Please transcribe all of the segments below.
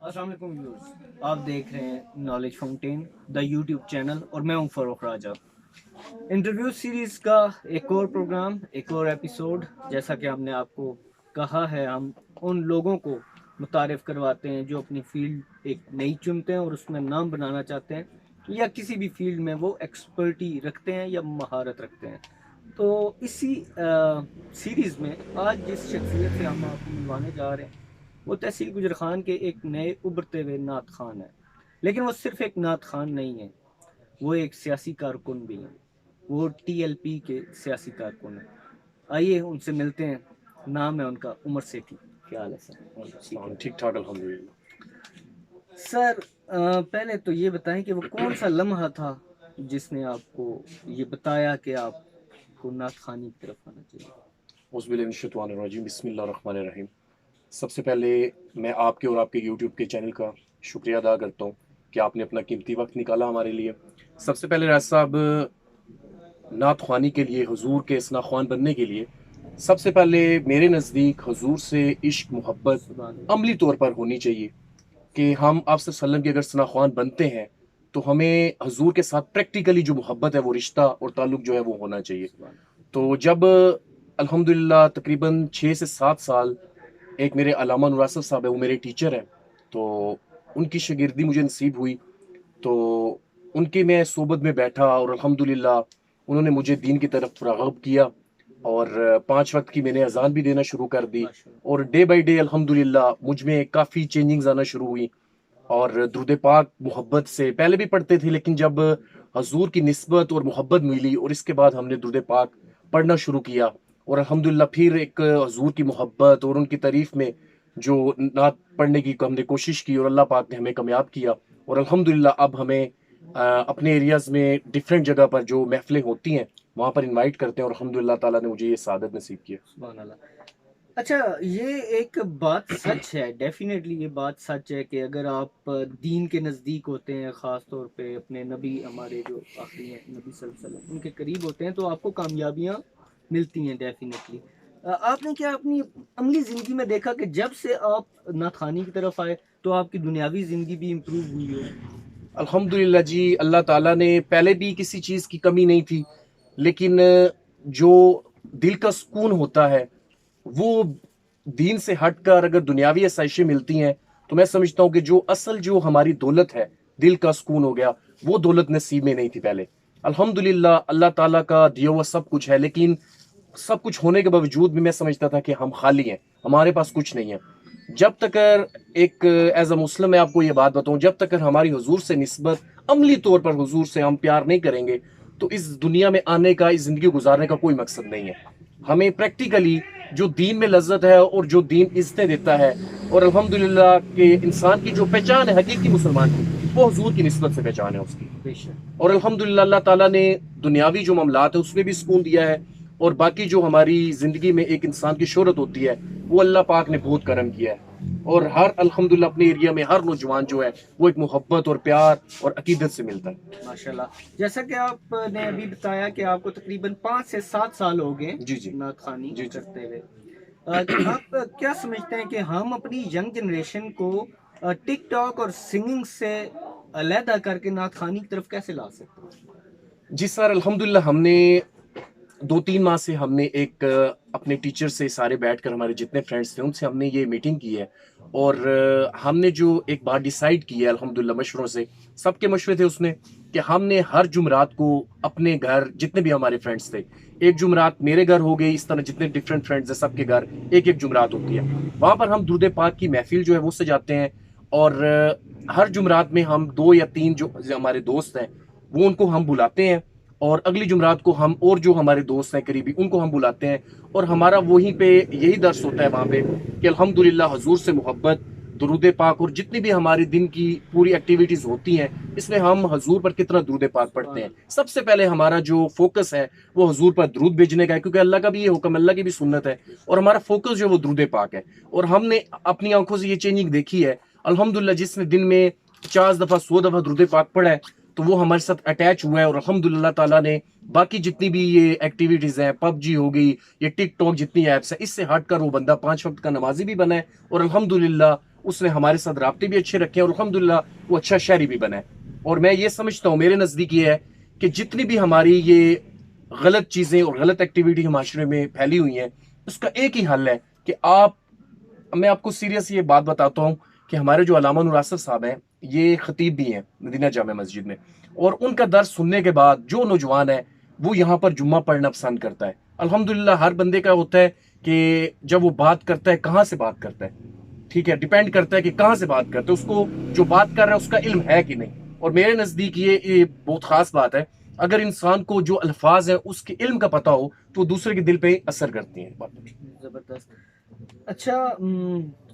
السلام علیکم ویورز، آپ دیکھ رہے ہیں نالج فاؤنٹین دا یوٹیوب چینل اور میں ہوں فاروق راجہ۔ انٹرویو سیریز کا ایک اور پروگرام، ایک اور ایپیسوڈ، جیسا کہ ہم نے آپ کو کہا ہے، ہم ان لوگوں کو متعارف کرواتے ہیں جو اپنی فیلڈ ایک نئی چنتے ہیں اور اس میں نام بنانا چاہتے ہیں، یا کسی بھی فیلڈ میں وہ ایکسپرٹی رکھتے ہیں یا مہارت رکھتے ہیں۔ تو اسی سیریز میں آج جس شخصیت سے ہم آپ کو ملوانے جا رہے ہیں وہ تحصیل گجر خان کے ایک نئے ابھرتے ہوئے نعت خان ہیں، لیکن وہ صرف ایک نعت خان نہیں ہیں، وہ ایک سیاسی کارکن بھی ہیں، وہ ٹی ایل پی کے سیاسی کارکن ہیں۔ آئیے ان سے ملتے ہیں۔ نام ہے ان کا عمر سیٹھی۔ کیا حال ہے سر؟ ٹھیک ٹھاک الحمد للہ۔ سر پہلے تو یہ بتائیں کہ وہ کون سا لمحہ تھا جس نے آپ کو یہ بتایا کہ آپ کو نعت خانی کی طرف آنا چاہیے؟ اعوذ باللہ من الشیطان الرجیم، بسم اللہ الرحمن الرحیم۔ سب سے پہلے میں آپ کے اور آپ کے یوٹیوب کے چینل کا شکریہ ادا کرتا ہوں کہ آپ نے اپنا قیمتی وقت نکالا ہمارے لیے۔ سب سے پہلے راج صاحب، نعت خوانی کے لیے، حضور کے ثنا خوان بننے کے لیے سب سے پہلے میرے نزدیک حضور سے عشق محبت عملی طور پر ہونی چاہیے کہ ہم آپ صلی اللہ علیہ وسلم کے اگر ثنا خوان بنتے ہیں تو ہمیں حضور کے ساتھ پریکٹیکلی جو محبت ہے، وہ رشتہ اور تعلق جو ہے وہ ہونا چاہیے۔ تو جب الحمدللہ تقریباً 6 سے 7 سال ایک میرے علامہ نوراسف صاحب ہے، وہ میرے ٹیچر ہیں، تو ان کی شاگردی مجھے نصیب ہوئی، تو ان کے میں صحبت میں بیٹھا اور الحمدللہ انہوں نے مجھے دین کی طرف راغب کیا، اور 5 وقت کی میں نے اذان بھی دینا شروع کر دی، اور ڈے بائی ڈے الحمدللہ مجھ میں کافی چینجنگز آنا شروع ہوئی، اور درود پاک محبت سے پہلے بھی پڑھتے تھے، لیکن جب حضور کی نسبت اور محبت ملی اور اس کے بعد ہم نے درود پاک پڑھنا شروع کیا، اور الحمدللہ پھر ایک حضور کی محبت اور ان کی تعریف میں جو نعت پڑھنے کی ہم نے کوشش کی، اور اللہ پاک نے ہمیں کامیاب کیا، اور الحمدللہ اب ہمیں اپنے ایریاز میں ڈفرینٹ جگہ پر جو محفلیں ہوتی ہیں وہاں پر انوائٹ کرتے ہیں، اور الحمدللہ تعالیٰ نے مجھے یہ سعادت نصیب کی ہے۔ سبحان اللہ۔ اچھا، یہ ایک بات سچ ہے، ڈیفینیٹلی یہ بات سچ ہے کہ اگر آپ دین کے نزدیک ہوتے ہیں، خاص طور پہ اپنے نبی، ہمارے جو آخری ہیں نبی صلی اللہ علیہ وسلم، ان کے قریب ہوتے ہیں تو آپ کو کامیابیاں ملتی ہیں ڈیفینیٹلی۔ آپ نے کیا اپنی عملی زندگی میں دیکھا کہ جب سے آپ نعت خوانی کی طرف آئے تو آپ کی دنیاوی زندگی بھی امپروو ہوئی ہو؟ الحمدللہ جی، اللہ تعالیٰ نے پہلے بھی کسی چیز کی کمی نہیں تھی، لیکن جو دل کا سکون ہوتا ہے وہ دین سے ہٹ کر اگر دنیاوی آسائشیں ملتی ہیں تو میں سمجھتا ہوں کہ جو اصل جو ہماری دولت ہے، دل کا سکون ہو گیا، وہ دولت نصیب میں نہیں تھی پہلے۔ الحمدللہ اللہ تعالیٰ کا دیا ہوا سب کچھ ہے، لیکن سب کچھ ہونے کے باوجود بھی میں سمجھتا تھا کہ ہم خالی ہیں، ہمارے پاس کچھ نہیں ہے۔ جب تک ایک ایز اے مسلم میں آپ کو یہ بات بتاؤں، جب تک ہماری حضور سے نسبت عملی طور پر حضور سے ہم پیار نہیں کریں گے تو اس دنیا میں آنے کا، اس زندگی گزارنے کا کوئی مقصد نہیں ہے۔ ہمیں پریکٹیکلی جو دین میں لذت ہے اور جو دین عزتیں دیتا ہے، اور الحمدللہ کہ انسان کی جو پہچان ہے حقیقی مسلمان کی، وہ حضور کی نسبت سے پہچان ہے اس کی۔ بے شک۔ اور الحمدللہ اللہ تعالیٰ نے دنیاوی جو معاملات ہے اس میں بھی سکون دیا ہے، اور باقی جو ہماری زندگی میں ایک انسان کی شہرت ہوتی ہے وہ اللہ پاک نے بہت کرم کیا ہے، اور ہر الحمدللہ اپنے ایریا میں ہر نوجوان جو ہے وہ ایک محبت اور پیار اور عقیدت سے ملتا ہے۔ ماشاءاللہ، جیسا کہ آپ نے ابھی بتایا کہ آپ کو تقریباً 5 سے 7 سال ہو گئے جی جی نعت خوانی جی جی۔ کرتے ہوئے۔ آپ کیا سمجھتے ہیں کہ ہم اپنی ینگ جنریشن کو ٹک ٹاک اور سنگنگ سے علیحدہ کر کے نعت خوانی کی طرف کیسے لا سکتے ہیں؟ جی سر، الحمدللہ ہم نے 2-3 ماہ سے ہم نے ایک اپنے ٹیچر سے سارے بیٹھ کر، ہمارے جتنے فرینڈس تھے ان سے ہم نے یہ میٹنگ کی ہے، اور ہم نے جو ایک بات ڈیسائیڈ کی ہے الحمدللہ مشوروں سے، سب کے مشورے تھے اس میں، کہ ہم نے ہر جمعرات کو اپنے گھر جتنے بھی ہمارے فرینڈس تھے، ایک جمعرات میرے گھر ہو گئی، اس طرح جتنے ڈفرینٹ فرینڈس ہیں سب کے گھر ایک ایک جمعرات ہوتی ہے، وہاں پر ہم درود پاک کی محفل جو ہے وہ سجاتے ہیں، اور ہر جمعرات میں ہم 2 یا 3 جو ہمارے دوست ہیں وہ ان کو ہم بلاتے ہیں، اور اگلی جمعرات کو ہم اور جو ہمارے دوست ہیں قریبی ان کو ہم بلاتے ہیں، اور ہمارا وہیں پہ یہی درس ہوتا ہے وہاں پہ کہ الحمدللہ حضور سے محبت، درود پاک، اور جتنی بھی ہمارے دن کی پوری ایکٹیویٹیز ہوتی ہیں اس میں ہم حضور پر کتنا درود پاک پڑھتے ہیں۔ سب سے پہلے ہمارا جو فوکس ہے وہ حضور پر درود بھیجنے کا ہے، کیونکہ اللہ کا بھی یہ حکم، اللہ کی بھی سنت ہے، اور ہمارا فوکس جو ہے وہ درود پاک ہے، اور ہم نے اپنی آنکھوں سے یہ چینجنگ دیکھی ہے الحمدللہ، جس نے دن میں 50 دفعہ 100 دفعہ درود پاک پڑھا ہے تو وہ ہمارے ساتھ اٹیچ ہوا ہے، اور الحمدللہ تعالیٰ نے باقی جتنی بھی یہ ایکٹیویٹیز ہیں، پب جی ہو گئی، یہ ٹک ٹاک جتنی ایپس ہیں، اس سے ہٹ کر وہ بندہ 5 وقت کا نمازی بھی بنا ہے، اور الحمدللہ اس نے ہمارے ساتھ رابطے بھی اچھے رکھے ہیں اور الحمدللہ وہ اچھا شہری بھی بنا ہے. اور میں یہ سمجھتا ہوں، میرے نزدیک یہ ہے کہ جتنی بھی ہماری یہ غلط چیزیں اور غلط ایکٹیویٹی معاشرے میں پھیلی ہوئی ہیں، اس کا ایک ہی حل ہے کہ میں آپ کو سیریس یہ بات بتاتا ہوں کہ ہمارے جو علامہ نور آصف صاحب ہیں، یہ خطیب بھی ہیں مدینہ جامع مسجد میں، اور ان کا درس سننے کے بعد جو نوجوان ہے وہ یہاں پر جمعہ پڑھنا پسند کرتا ہے. الحمدللہ ہر بندے کا ہوتا ہے کہ جب وہ بات کرتا ہے کہاں سے بات کرتا ہے، ٹھیک ہے، ڈیپینڈ کرتا ہے کہ کہاں سے بات کرتا ہے، اس کو جو بات کر رہا ہے اس کا علم ہے کہ نہیں. اور میرے نزدیک یہ بہت خاص بات ہے. اگر انسان کو جو الفاظ ہیں اس کے علم کا پتہ ہو تو وہ دوسرے کے دل پہ اثر کرتی ہیں. زبردست. اچھا،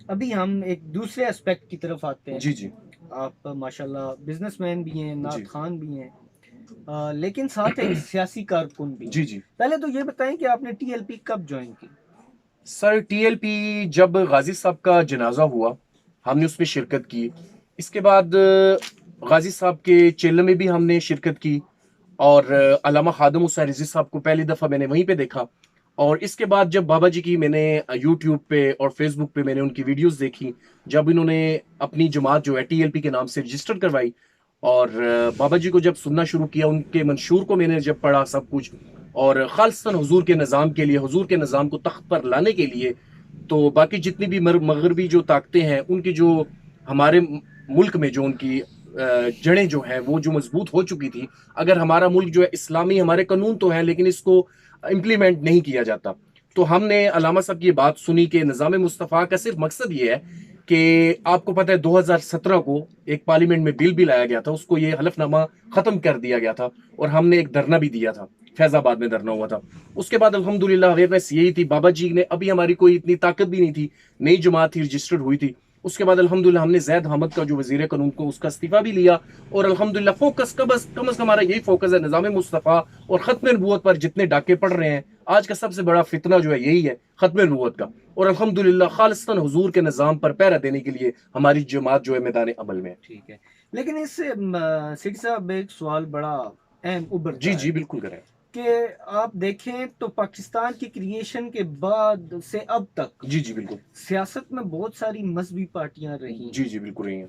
ابھی ہم ایک دوسرے اسپیکٹ کی طرف آتے ہیں. جی جی آپ ماشاءاللہ بزنس مین بھی ہیں، جی نعت خان بھی ہیں، لیکن ساتھ ایک سیاسی کارکن بھی ہیں. جی جی پہلے تو یہ بتائیں کہ آپ نے ٹی ایل پی کب جوائن کی؟ سر، ٹی ایل پی جب غازی صاحب کا جنازہ ہوا ہم نے اس میں شرکت کی. اس کے بعد غازی صاحب کے چیلے میں بھی ہم نے شرکت کی، اور علامہ خادم حسین رضوی صاحب کو پہلی دفعہ میں نے وہیں پہ دیکھا. اور اس کے بعد جب بابا جی کی میں نے یوٹیوب پہ اور فیس بک پہ میں نے ان کی ویڈیوز دیکھی، جب انہوں نے اپنی جماعت جو ہے ٹی ایل پی کے نام سے رجسٹر کروائی، اور بابا جی کو جب سننا شروع کیا، ان کے منشور کو میں نے جب پڑھا سب کچھ، اور خالصتاً حضور کے نظام کے لیے، حضور کے نظام کو تخت پر لانے کے لیے، تو باقی جتنی بھی مغربی جو طاقتیں ہیں ان کی جو ہمارے ملک میں جو ان کی جڑیں جو ہیں وہ جو مضبوط ہو چکی تھی، اگر ہمارا ملک جو ہے اسلامی، ہمارے قانون تو ہیں لیکن اس کو امپلیمنٹ نہیں کیا جاتا، تو ہم نے علامہ صاحب کی یہ بات سنی کہ نظام مصطفیٰ کا صرف مقصد یہ ہے کہ آپ کو پتہ ہے 2017 کو ایک پارلیمنٹ میں بل بھی لایا گیا تھا، اس کو یہ حلف نامہ ختم کر دیا گیا تھا، اور ہم نے ایک دھرنا بھی دیا تھا، فیض آباد میں دھرنا ہوا تھا. اس کے بعد الحمدللہ اویئرنیس یہی تھی. بابا جی نے ابھی ہماری کوئی اتنی طاقت بھی نہیں تھی، نئی جماعت تھی، رجسٹرڈ ہوئی تھی. اس کے بعد الحمدللہ ہم نے زید حامد کا جو وزیر قانون کو اس کا استعفیٰ بھی لیا، اور الحمدللہ فوکس کم از کم ہمارا یہی فوکس ہے نظام مصطفیٰ اور ختم نبوت پر. جتنے ڈاکے پڑ رہے ہیں آج کا سب سے بڑا فتنہ جو ہے یہی ہے، ختم نبوت کا، اور الحمدللہ خالصتاً حضور کے نظام پر پہرا دینے کے لیے ہماری جماعت جو ہے میدان عمل میں ہے. ٹھیک ہے، لیکن اس سے سیٹھی صاحب ایک سوال بڑا اہم ابھرتا جی ہے جی بالکل کریں. کہ آپ دیکھیں تو پاکستان کی کریشن کے بعد سے اب تک جی جی بالکل. سیاست میں بہت ساری مذہبی پارٹیاں رہی، جی جی بالکل رہی ہیں.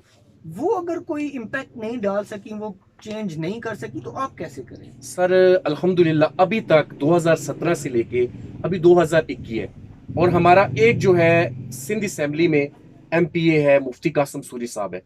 وہ اگر کوئی امپیکٹ نہیں ڈال سکی، وہ چینج نہیں کر سکی، تو آپ کیسے کریں؟ سر الحمدللہ ابھی تک 2017 سے لے کے ابھی 2021 ہے، اور ہمارا ایک جو ہے سندھ اسمبلی میں ایم پی اے ہے، مفتی قاسم سوری صاحب ہے،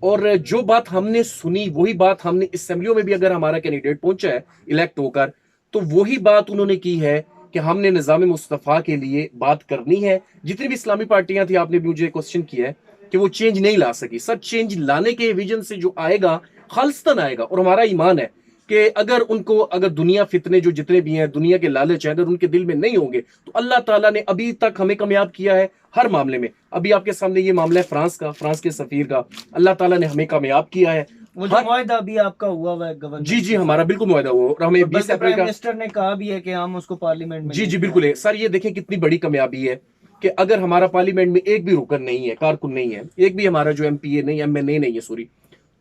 اور جو بات ہم نے سنی وہی بات ہم نے اسمبلیوں میں بھی، اگر ہمارا کینڈیڈیٹ پہنچا ہے الیکٹ ہو کر، تو وہی بات انہوں نے کی ہے کہ ہم نے نظام مصطفیٰ کے لیے بات کرنی ہے. جتنی بھی اسلامی پارٹیاں تھیں، آپ نے بھی مجھے کوسچن کیا ہے کہ وہ چینج نہیں لا سکی. سر چینج لانے کے ویژن سے جو آئے گا خالصتاً آئے گا، اور ہمارا ایمان ہے کہ اگر دنیا فتنے جو جتنے بھی ہیں، دنیا کے لالچ ہیں، اگر ان کے دل میں نہیں ہوں گے تو اللہ تعالیٰ نے ابھی تک ہمیں کامیاب کیا ہے ہر معاملے میں. ابھی آپ کے سامنے یہ معاملہ ہے فرانس کے سفیر کا، اللہ تعالیٰ نے ہمیں کامیاب کیا ہے. وہ جو معاہدہ بھی آپ کا ہوا ہے گورنر، جی جی ہمارا بالکل معاہدہ ہوا، اور ہمیں 20 اپریل کا منسٹر نے کہا بھی ہے کہ ہم اس کو پارلیمنٹ میں، جی جی بالکل ہے. سر یہ دیکھیں کتنی بڑی کامیابی ہے کہ اگر ہمارا پارلیمنٹ میں ایک بھی رکن نہیں ہے، کارکن نہیں ہے، ایک بھی ہمارا جو ایم پی اے نہیں، ایم این اے نہیں ہے سوری،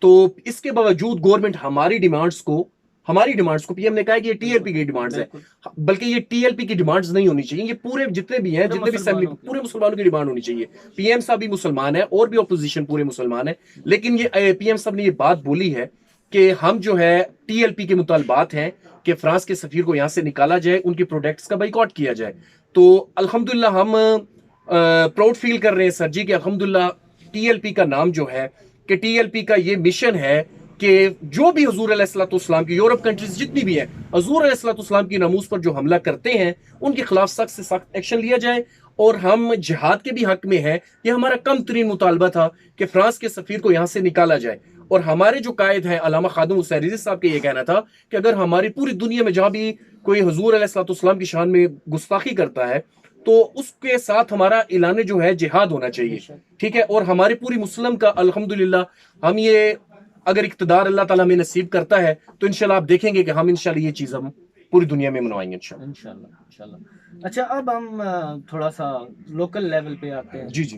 تو اس کے باوجود گورنمنٹ ہماری ڈیمانڈز کو پی ایم نے کہا ہے کہ یہ ٹی ایل پی کی ڈیمانڈز ہے، بلکہ یہ ٹی ایل پی کی ڈیمانڈز نہیں ہونی چاہیے، یہ پورے جتنے بھی ہیں، جتنے بھی اسمبلی پورے مسلمانوں کی ڈیمانڈ ہونی چاہیے. پی ایم صاحب بھی مسلمان ہے اور بھی اپوزیشن پورے مسلمان ہے، لیکن یہ پی ایم صاحب نے یہ بات بولی ہے کہ ہم جو ہے ٹی ایل پی کے مطالبات ہیں کہ فرانس کے سفیر کو یہاں سے نکالا جائے، ان کے پروڈکٹس کا بائیکاٹ کیا جائے. تو الحمدللہ ہم پراؤڈ فیل کر رہے ہیں سر جی کہ الحمدللہ ٹی ایل پی کا نام جو ہے، کہ ٹی ایل پی کا یہ مشن ہے کہ جو بھی حضور علیہ الصلوۃ والسلام کی یورپ کنٹریز جتنی بھی ہیں، حضور علیہ الصلوۃ والسلام کی ناموس پر جو حملہ کرتے ہیں ان کے خلاف سخت سے سخت ایکشن لیا جائے. اور ہم جہاد کے بھی حق میں ہیں. یہ ہمارا کم ترین مطالبہ تھا کہ فرانس کے سفیر کو یہاں سے نکالا جائے. اور ہمارے جو قائد ہیں علامہ خادم حسین رضوی صاحب کا یہ کہنا تھا کہ اگر ہماری پوری دنیا میں جہاں بھی کوئی حضور علیہ الصلوۃ والسلام کی شان میں گستاخی کرتا ہے تو اس کے ساتھ ہمارا اعلان جو ہے جہاد ہونا چاہیے، ٹھیک ہے. اور ہماری پوری مسلم کا الحمدللہ ہم یہ اگر اقتدار اللہ تعالیٰ ہمیں نصیب کرتا ہے تو انشاءاللہ آپ دیکھیں گے کہ ہم انشاءاللہ یہ چیز ہم پوری دنیا میں منوائیں گے انشاءاللہ. اچھا، اب ہم تھوڑا سا لوکل لیول پہ آتے ہیں. جی جی